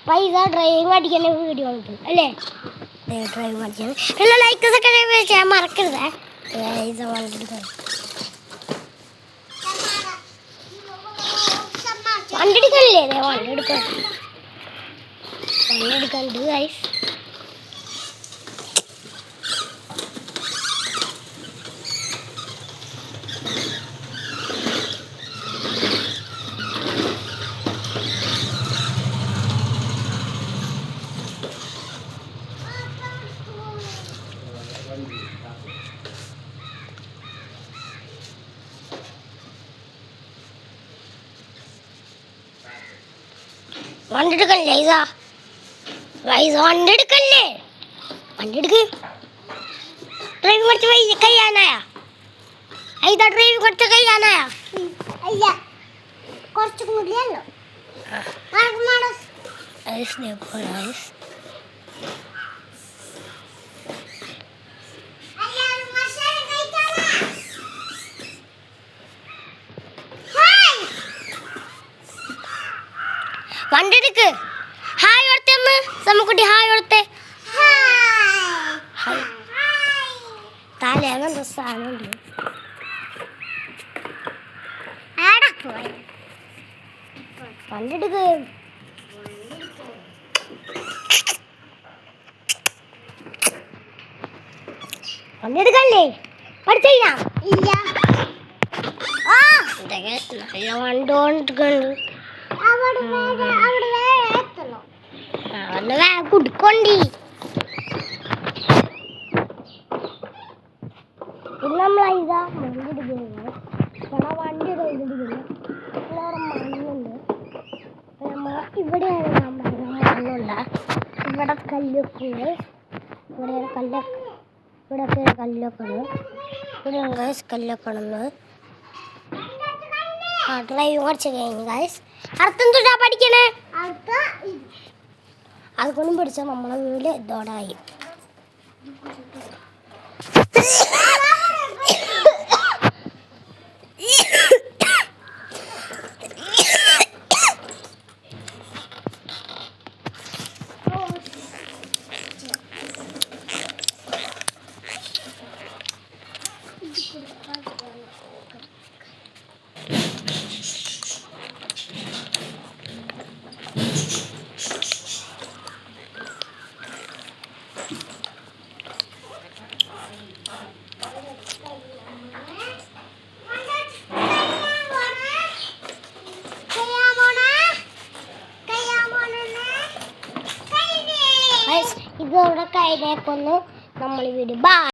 പൈസ ഡ്രൈവിംഗ് പഠിക്കുന്ന വീഡിയോ ഉണ്ട് അല്ലേ? ഡ്രൈവിംഗ് പഠിക്കാൻ എല്ലാ ലൈക്ക് സബ്സ്ക്രൈബ് ചെയ്യാൻ മറക്കരുത്. വണ്ടി എടുക്കല്ലേ? വണ്ടി എടുക്കണ്ട് ഗൈസ്. വണ്ടി എടുക്കല്ലേ വണ്ടി എടുക്കല്ലേ? വണ്ടി എടുക്ക്. ഡ്രൈവിംഗ് കുറച്ച് കഴിയാനായ ഡ്രൈവിംഗ് കുറച്ച് കഴിയാനായ അല്ല കുറച്ചും കൂടിയല്ലോ. വണ്ടി എടുക്ക്. ഹായ് കൊടുത്തേ അമ്മ സമ്മക്കുട്ടി. ഹായ് കൊടുത്തേ. തലേന്ന് എന്തോ സാധനമുണ്ട്. വണ്ടി എടുക്ക്. വണ്ടി എടുക്കല്ലേ? പഠിച്ചില്ല വണ്ടി കൊണ്ടിരിക്കണ്ട്. കുടിക്കൊണ്ടി ഇത് നമ്മളാ വണ്ടി എടുക്കുന്നത്. വണ്ടി കഴിഞ്ഞിട്ടില്ല. മണ്ണുണ്ട്. ഇവിടെയാണ് മണ്ണുണ്ട്. ഇവിടെ കല്ലൊക്കെ ഇവിടെ കല്ലൊക്കെ ഇവിടെയൊക്കെ കല്ലൊക്കെ ഇവിടെ കല്ലൊക്കെ ഉള്ളത്. ഡ്രൈവിംഗ് കുറച്ച് കഴിഞ്ഞു ഗൈസ്. അർത്ഥം തൊട്ടാ പഠിക്കണേ. അതുകൊണ്ടും പിടിച്ചാൽ നമ്മളെ വീട് ഇതോടായി. ഇതോടെ കഴിഞ്ഞേക്കൊന്ന് നമ്മൾ വീട്. ബൈ.